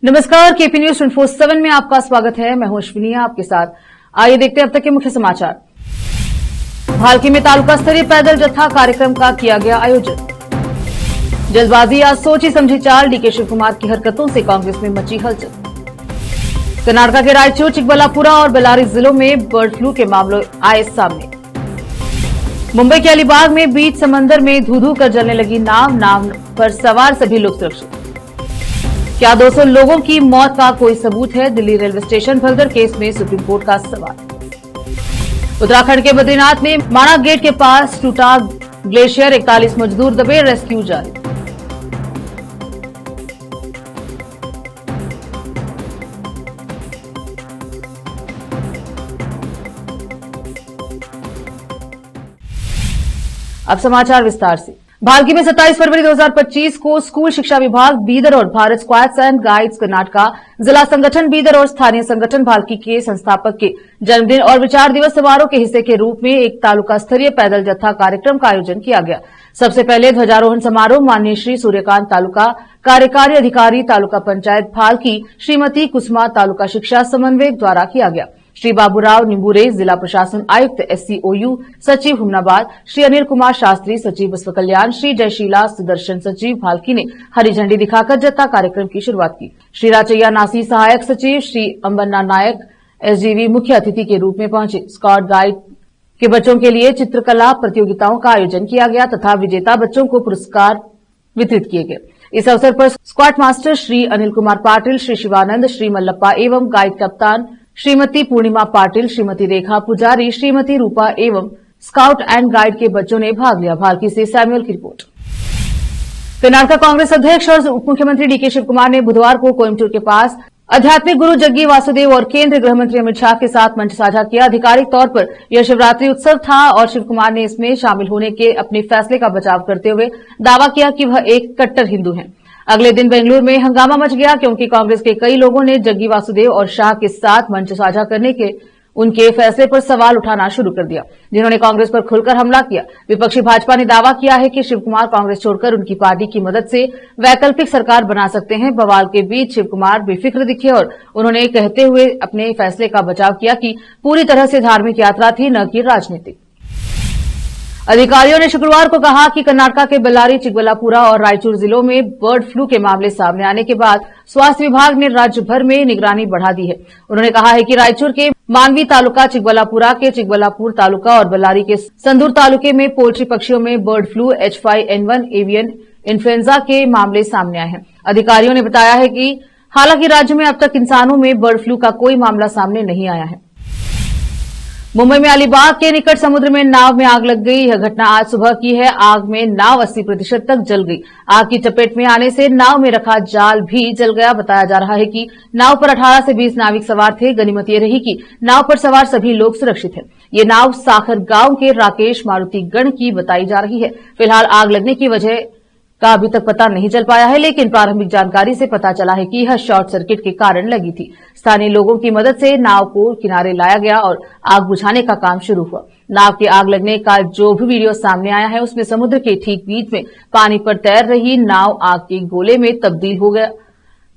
नमस्कार, KP news 24/7 में आपका स्वागत है। मैं हूं अश्विनी आपके साथ। आइए देखते हैं अब तक के मुख्य समाचार। भालकी में तालुका स्तरीय पैदल जत्था कार्यक्रम का किया गया आयोजन। जल्दबाजी या सोची समझी चाल, डीके शिव कुमार की हरकतों से कांग्रेस में मची हलचल। कर्नाटक के रायचूर, चिकबल्लापुरा और बेल्लारी जिलों में बर्ड फ्लू के मामले आए सामने। मुंबई के अलीबाग में बीच समंदर में धू-धू कर जलने लगी नाव पर सवार सभी लोग सुरक्षित। क्या 200 लोगों की मौत का कोई सबूत है? दिल्ली रेलवे स्टेशन भगदड़ केस में सुप्रीम कोर्ट का सवाल। उत्तराखंड के बद्रीनाथ में माणा गेट के पास टूटा ग्लेशियर, 41 मजदूर दबे, रेस्क्यू जारी। अब समाचार विस्तार से। भालकी में 27 फरवरी 2025 को स्कूल शिक्षा विभाग बीदर और Bharat scouts and guides Karnataka, जिला संगठन बीदर और स्थानीय संगठन भालकी के संस्थापक के जन्मदिन और विचार दिवस समारोह के हिस्से के रूप में एक तालुका स्तरीय पैदल जत्था कार्यक्रम का आयोजन किया गया। सबसे पहले ध्वजारोहण समारोह माननीय श्री सूर्यकांत तालुका कार्यकारी अधिकारी तालुका पंचायत भालकी श्रीमती कुसुमा तालुका शिक्षा समन्वयक द्वारा किया गया। श्री बाबूराव निंबूरे जिला प्रशासन आयुक्त एससीओयू सचिव हुमनाबाद, श्री अनिल कुमार शास्त्री सचिव विश्व कल्याण, श्री जयशीला सुदर्शन सचिव भालकी ने हरी झंडी दिखाकर जत्था कार्यक्रम की शुरुआत की। श्री राचैया नासी सहायक सचिव, श्री अंबन्ना नायक एसजीवी मुख्य अतिथि के रूप में पहुंचे। स्काउट गाइड के बच्चों के लिए चित्रकला प्रतियोगिताओं का आयोजन किया गया तथा विजेता बच्चों को पुरस्कार वितरित किए गए। इस अवसर पर स्क्वाड मास्टर श्री अनिल कुमार पाटिल, श्री शिवानंद, श्री मल्लप्पा एवं गाइड कप्तान श्रीमती पूर्णिमा पाटिल, श्रीमती रेखा पुजारी, श्रीमती रूपा एवं स्काउट एंड गाइड के बच्चों ने भाग लिया। भालकी से सैमुअल की रिपोर्ट। कर्नाटक कांग्रेस अध्यक्ष और उप मुख्यमंत्री डीके शिव कुमार ने बुधवार को कोयम्बटूर के पास आध्यात्मिक गुरु जग्गी वासुदेव और केंद्रीय गृह मंत्री अमित शाह के साथ मंच साझा किया। आधिकारिक तौर पर यह शिवरात्रि उत्सव था और शिव कुमार ने इसमें शामिल होने के अपने फैसले का बचाव करते हुए दावा किया कि वह एक कट्टर हिंदू हैं। अगले दिन बेंगलुरु में हंगामा मच गया क्योंकि कांग्रेस के कई लोगों ने जग्गी वासुदेव और शाह के साथ मंच साझा करने के उनके फैसले पर सवाल उठाना शुरू कर दिया, जिन्होंने कांग्रेस पर खुलकर हमला किया। विपक्षी भाजपा ने दावा किया है कि शिव कुमार कांग्रेस छोड़कर उनकी पार्टी की मदद से वैकल्पिक सरकार बना सकते हैं। बवाल के बीच शिव कुमार बेफिक्र दिखे और उन्होंने कहते हुए अपने फैसले का बचाव किया कि पूरी तरह से धार्मिक यात्रा थी, न कि राजनीतिक। अधिकारियों ने शुक्रवार को कहा कि कर्नाटक के बेल्लारी, चिकबल्लापुरा और रायचूर जिलों में बर्ड फ्लू के मामले सामने आने के बाद स्वास्थ्य विभाग ने राज्य भर में निगरानी बढ़ा दी है। उन्होंने कहा है कि रायचूर के मानवी तालुका, चिकबल्लापुरा के चिकबल्लापुर तालुका और बेल्लारी के संदूर तालुके में पोल्ट्री पक्षियों में bird flu H5N1 avian influenza के मामले सामने आए हैं। अधिकारियों ने बताया है कि हालांकि राज्य में अब तक इंसानों में बर्ड फ्लू का कोई मामला सामने नहीं आया है। मुंबई में अलीबाग के निकट समुद्र में नाव में आग लग गई। यह घटना आज सुबह की है। आग में नाव 80% तक जल गई। आग की चपेट में आने से नाव में रखा जाल भी जल गया। बताया जा रहा है कि नाव पर 18 से 20 नाविक सवार थे। गनीमत ये रही कि नाव पर सवार सभी लोग सुरक्षित हैं। ये नाव साखर गांव के राकेश मारुति गण की बताई जा रही है। फिलहाल आग लगने की वजह का अभी तक पता नहीं चल पाया है, लेकिन प्रारंभिक जानकारी से पता चला है कि यह शॉर्ट सर्किट के कारण लगी थी। स्थानीय लोगों की मदद से नाव को किनारे लाया गया और आग बुझाने का काम शुरू हुआ। नाव के आग लगने का जो भी वीडियो सामने आया है उसमें समुद्र के ठीक बीच में पानी पर तैर रही नाव आग के गोले में तब्दील हो गया।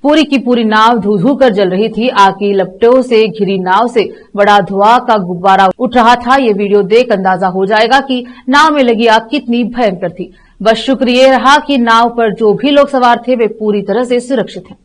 पूरी की पूरी नाव धू-धू कर जल रही थी। आग की लपटों से घिरी नाव से बड़ा धुआं का गुब्बारा उठ रहा था। ये वीडियो देख अंदाजा हो जाएगा कि नाव में लगी आग कितनी भयंकर थी। बस शुक्र ये रहा कि नाव पर जो भी लोग सवार थे वे पूरी तरह से सुरक्षित हैं।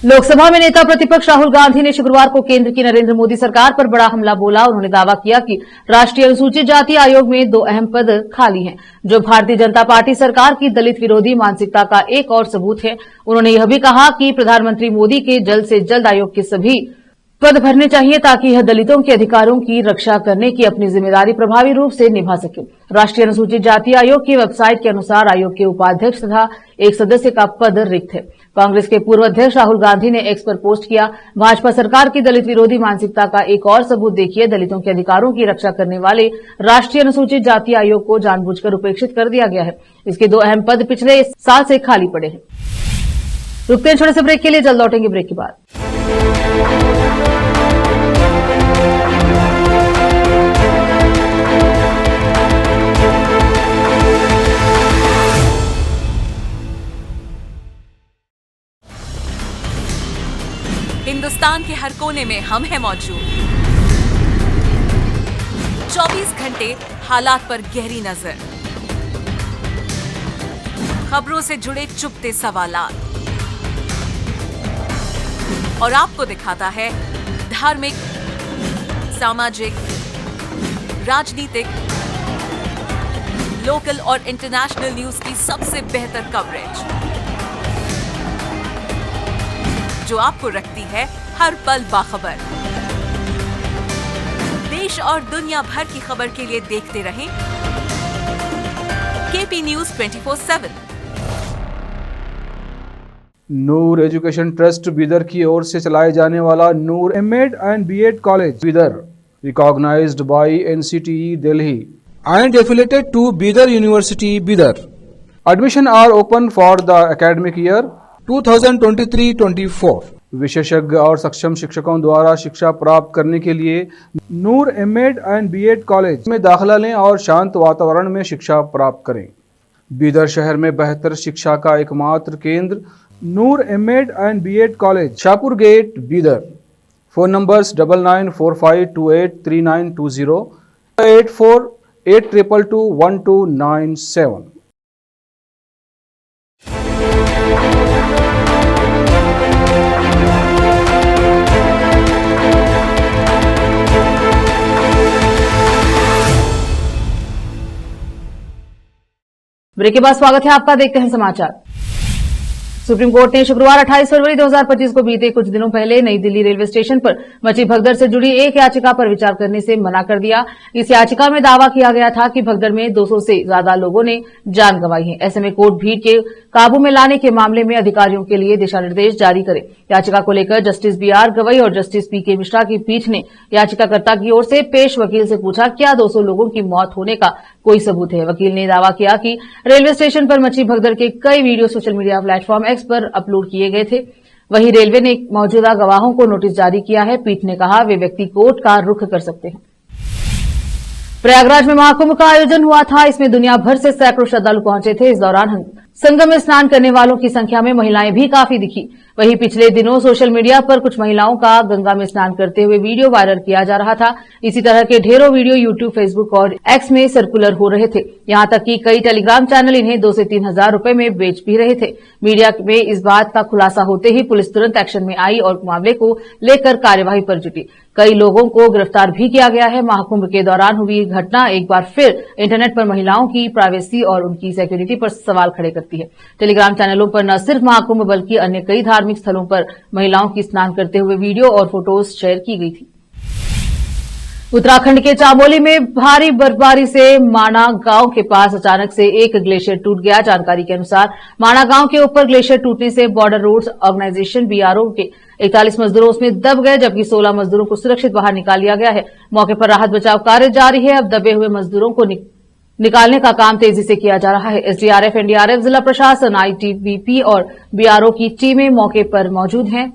लोकसभा में नेता प्रतिपक्ष राहुल गांधी ने शुक्रवार को केंद्र की नरेंद्र मोदी सरकार पर बड़ा हमला बोला। उन्होंने दावा किया कि राष्ट्रीय अनुसूचित जाति आयोग में 2 अहम पद खाली हैं, जो भारतीय जनता पार्टी सरकार की दलित विरोधी मानसिकता का एक और सबूत है। उन्होंने यह भी कहा कि प्रधानमंत्री मोदी के जल्द से जल्द आयोग के सभी पद भरने चाहिए ताकि यह दलितों के अधिकारों की रक्षा करने की अपनी जिम्मेदारी प्रभावी रूप से निभा सके। राष्ट्रीय अनुसूचित जाति आयोग की वेबसाइट के अनुसार आयोग के उपाध्यक्ष तथा एक सदस्य का पद रिक्त है। कांग्रेस के पूर्व अध्यक्ष राहुल गांधी ने एक्स पर पोस्ट किया, भाजपा सरकार की दलित विरोधी मानसिकता का एक और सबूत देखिए। दलितों के अधिकारों की रक्षा करने वाले राष्ट्रीय अनुसूचित जाति आयोग को जानबूझकर उपेक्षित कर दिया गया है। इसके 2 अहम पद पिछले साल से खाली पड़े हैं। रुकते हैं छोटे से ब्रेक के लिए, जल्द लौटेंगे ब्रेक के बाद। हिंदुस्तान के हर कोने में हम हैं मौजूद। 24 घंटे हालात पर गहरी नजर, खबरों से जुड़े चुपते सवालात, और आपको दिखाता है धार्मिक, सामाजिक, राजनीतिक, लोकल और इंटरनेशनल न्यूज की सबसे बेहतर कवरेज, जो आपको रखती है हर पल बाखबर। देश और दुनिया भर की खबर के लिए देखते रहें KP news 24/7। Noor education trust Bidar की ओर से चलाए जाने वाला Noor M Ed and B Ed college Bidar, recognized by NCTE Delhi and affiliated to Bidar University, Bidar. Admission are open for the academic year 2023-24. विशेषज्ञ और सक्षम शिक्षकों द्वारा शिक्षा प्राप्त करने के लिए नूर एमएड एंड बीएड कॉलेज में दाखिला लें और शांत वातावरण में शिक्षा प्राप्त करें। बीदर शहर में बेहतर शिक्षा का एकमात्र केंद्र Noor M Ed and B Ed college, Shahpur gate, Bidar. Phone numbers 9945283920, 8482221297। Break के बाद स्वागत है आपका। देखते हैं समाचार। सुप्रीम कोर्ट ने शुक्रवार 28 फरवरी 2025 को बीते कुछ दिनों पहले नई दिल्ली रेलवे स्टेशन पर मची भगदड़ से जुड़ी एक याचिका पर विचार करने से मना कर दिया। इस याचिका में दावा किया गया था कि भगदड़ में 200 से ज्यादा लोगों ने जान गंवाई है। ऐसे में कोर्ट भीड़ के काबू में लाने के मामले में अधिकारियों के लिए दिशा निर्देश जारी करे। याचिका को लेकर जस्टिस बीआर गवई और जस्टिस पीके मिश्रा की पीठ ने याचिकाकर्ता की ओर से पेश वकील से पूछा, क्या 200 लोगों की मौत होने का कोई सबूत है? वकील ने दावा किया कि रेलवे स्टेशन पर मची भगदड़ के कई video social media platform x पर अपलोड किए गए थे। वहीं रेलवे ने मौजूदा गवाहों को नोटिस जारी किया है। पीठ ने कहा वे व्यक्ति कोर्ट का रुख कर सकते हैं। प्रयागराज में महाकुंभ का आयोजन हुआ था। इसमें दुनिया भर से सैकड़ों श्रद्धालु पहुंचे थे। इस दौरान संगम में स्नान करने वालों की संख्या में महिलाएं भी काफी दिखी। वहीं पिछले दिनों सोशल मीडिया पर कुछ महिलाओं का गंगा में स्नान करते हुए वीडियो वायरल किया जा रहा था। इसी तरह के ढेरों वीडियो यूट्यूब, फेसबुक और एक्स में सर्कुलर हो रहे थे। यहां तक कि कई टेलीग्राम चैनल इन्हें 2 से 3 हजार रुपए में बेच भी रहे थे। मीडिया में इस बात का खुलासा होते ही पुलिस तुरंत एक्शन में आई और मामले को लेकर कार्यवाही पर जुटी। कई लोगों को गिरफ्तार भी किया गया है। महाकुंभ के दौरान हुई घटना एक बार फिर इंटरनेट पर महिलाओं की प्राइवेसी और उनकी सिक्योरिटी पर सवाल खड़े करती है। टेलीग्राम चैनलों पर न सिर्फ महाकुंभ बल्कि अन्य कई धार्मिक स्थलों पर महिलाओं की स्नान करते हुए वीडियो और फोटोज शेयर की गई थी। उत्तराखंड के चामोली में भारी बर्फबारी से माणा गांव के पास अचानक से एक ग्लेशियर टूट गया। जानकारी के अनुसार माणा गांव के ऊपर ग्लेशियर टूटने से बॉर्डर रोड्स ऑर्गेनाइजेशन बीआरओ के 41 मजदूरों उसमें दब गए, जबकि 16 मजदूरों को सुरक्षित बाहर निकाल लिया गया है। मौके पर राहत बचाव कार्य जारी है। अब दबे हुए मजदूरों को निकालने का काम तेजी से किया जा रहा है। एसडीआरएफ, एनडीआरएफ, जिला प्रशासन, आईटीबीपी और बीआरओ की टीमें मौके पर मौजूद हैं।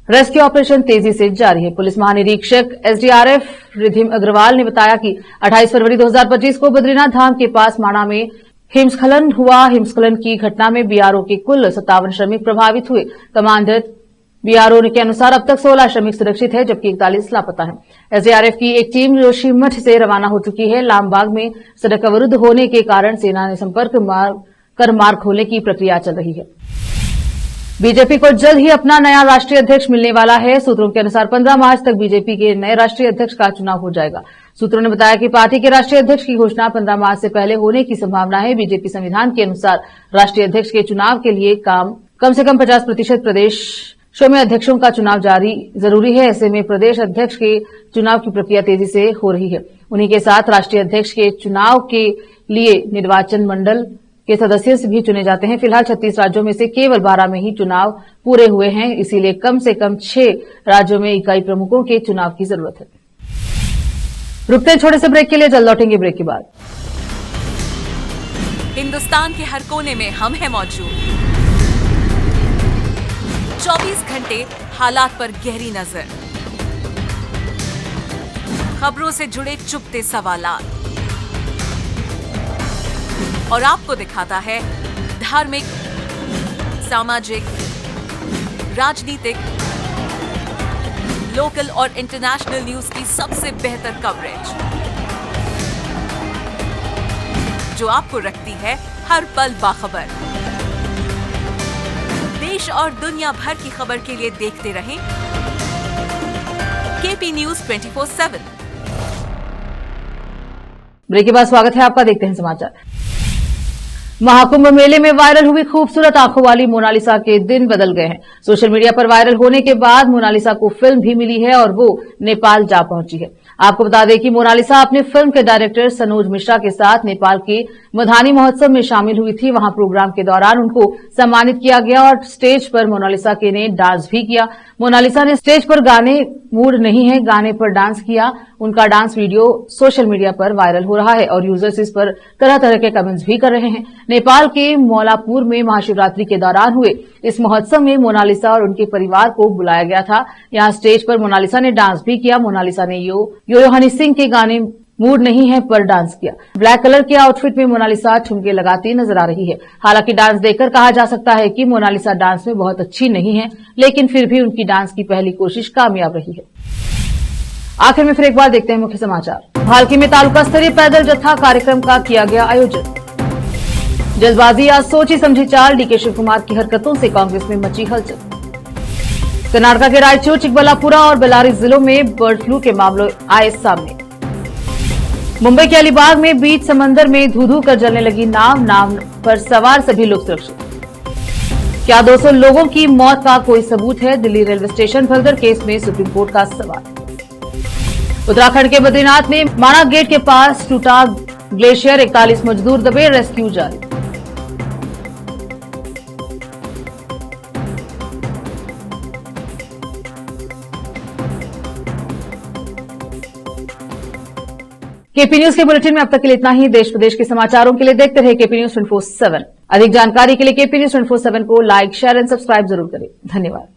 रेस्क्यू ऑपरेशन तेजी से जारी है। पुलिस महानिरीक्षक एसडीआरएफ रिधिम अग्रवाल ने बताया कि 28 फरवरी 2025 को बद्रीनाथ धाम के पास माणा में हिमस्खलन हुआ। हिमस्खलन की घटना में बीआरओ के कुल 57 श्रमिक प्रभावित हुए। कमांडर बीआरओ के अनुसार अब तक 16 श्रमिक सुरक्षित है, जबकि 41 लापता हैं। एसडीआरएफ की एक टीम जोशीमठ से रवाना हो चुकी है। लामबाग में सड़क अवरुद्ध होने के कारण सेना ने संपर्क कर मार्ग खोलने की प्रक्रिया चल रही है। बीजेपी को जल्द ही अपना नया राष्ट्रीय अध्यक्ष मिलने वाला है। सूत्रों के अनुसार 15 मार्च तक बीजेपी के नए राष्ट्रीय अध्यक्ष का चुनाव हो जाएगा। सूत्रों ने बताया कि पार्टी के राष्ट्रीय अध्यक्ष की घोषणा 15 मार्च से पहले होने की संभावना है। बीजेपी संविधान के अनुसार राष्ट्रीय अध्यक्ष के चुनाव के लिए कम से कम 50% प्रदेशों में अध्यक्षों का चुनाव जरूरी है। ऐसे में प्रदेश अध्यक्ष के चुनाव की प्रक्रिया तेजी से हो रही है। उन्हीं के साथ राष्ट्रीय अध्यक्ष के चुनाव के लिए निर्वाचन मंडल के सदस्य भी चुने जाते हैं। फिलहाल 36 राज्यों में से केवल 12 में ही चुनाव पूरे हुए हैं। इसीलिए कम से कम 6 राज्यों में इकाई प्रमुखों के चुनाव की जरूरत है। रुकते हैं छोटे से ब्रेक के लिए, जल्द लौटेंगे ब्रेक के बाद। हिंदुस्तान के हर कोने में हम हैं मौजूद। 24 घंटे हालात पर गहरी नजर, खबरों से जुड़े चुपते सवालात, और आपको दिखाता है धार्मिक, सामाजिक, राजनीतिक, लोकल और इंटरनेशनल न्यूज की सबसे बेहतर कवरेज, जो आपको रखती है हर पल बाखबर। देश और दुनिया भर की खबर के लिए देखते रहें केपी न्यूज 24/7। ब्रेक के बाद स्वागत है आपका, देखते हैं समाचार। महाकुंभ मेले में वायरल हुई खूबसूरत आंखों वाली मोनालिसा के दिन बदल गए हैं। सोशल मीडिया पर वायरल होने के बाद मोनालिसा को फिल्म भी मिली है और वो नेपाल जा पहुंची है। आपको बता दें कि मोनालिसा अपने फिल्म के डायरेक्टर सनोज मिश्रा के साथ नेपाल के मधानी महोत्सव में शामिल हुई थी। वहां प्रोग्राम के दौरान उनको सम्मानित किया गया और स्टेज पर मोनालिसा के ने डांस भी किया। मोनालिसा ने स्टेज पर गाने मूड नहीं है गाने पर डांस किया। उनका डांस वीडियो सोशल मीडिया पर वायरल हो रहा है और यूजर्स इस पर तरह तरह के कमेंट्स भी कर रहे हैं। नेपाल के मौलापुर में महाशिवरात्रि के दौरान हुए इस महोत्सव में मोनालिसा और उनके परिवार को बुलाया गया था। यहां स्टेज पर मोनालिसा ने डांस भी किया। मोनालिसा ने यो हनी सिंह के गाने मूड नहीं है पर डांस किया। ब्लैक कलर के आउटफिट में मोनालिसा ठुमके लगाती नजर आ रही है। हालांकि डांस देखकर कहा जा सकता है कि मोनालिसा डांस में बहुत अच्छी नहीं है, लेकिन फिर भी उनकी डांस की पहली कोशिश कामयाब रही है। आखिर में फिर एक बार देखते हैं मुख्य समाचार। भालकी में तालुका स्तरीय पैदल जत्था कार्यक्रम का किया गया आयोजन। जल्दबाजी या सोची समझी चाल, डीके शिव कुमार की हरकतों से कांग्रेस में मची हलचल। कर्नाटक के रायचूर, चिकबल्लापुरा और बेल्लारी जिलों में बर्ड फ्लू के मामले आए सामने। मुंबई के अलीबाग में बीच समंदर में धू-धू कर जलने लगी नाव पर सवार सभी लोग सुरक्षित। क्या 200 लोगों की मौत का कोई सबूत है? दिल्ली रेलवे स्टेशन भगदड़ केस में सुप्रीम कोर्ट का सवाल। उत्तराखंड के बद्रीनाथ में माना गेट के पास टूटा ग्लेशियर, 41 मजदूर दबे, रेस्क्यू जारी। केपी न्यूज के बुलेटिन में अब तक के लिए इतना ही। देश प्रदेश के समाचारों के लिए देखते रहे केपी न्यूज 24/7। अधिक जानकारी के लिए केपी न्यूज 24/7 को लाइक, शेयर एंड सब्सक्राइब जरूर करें। धन्यवाद।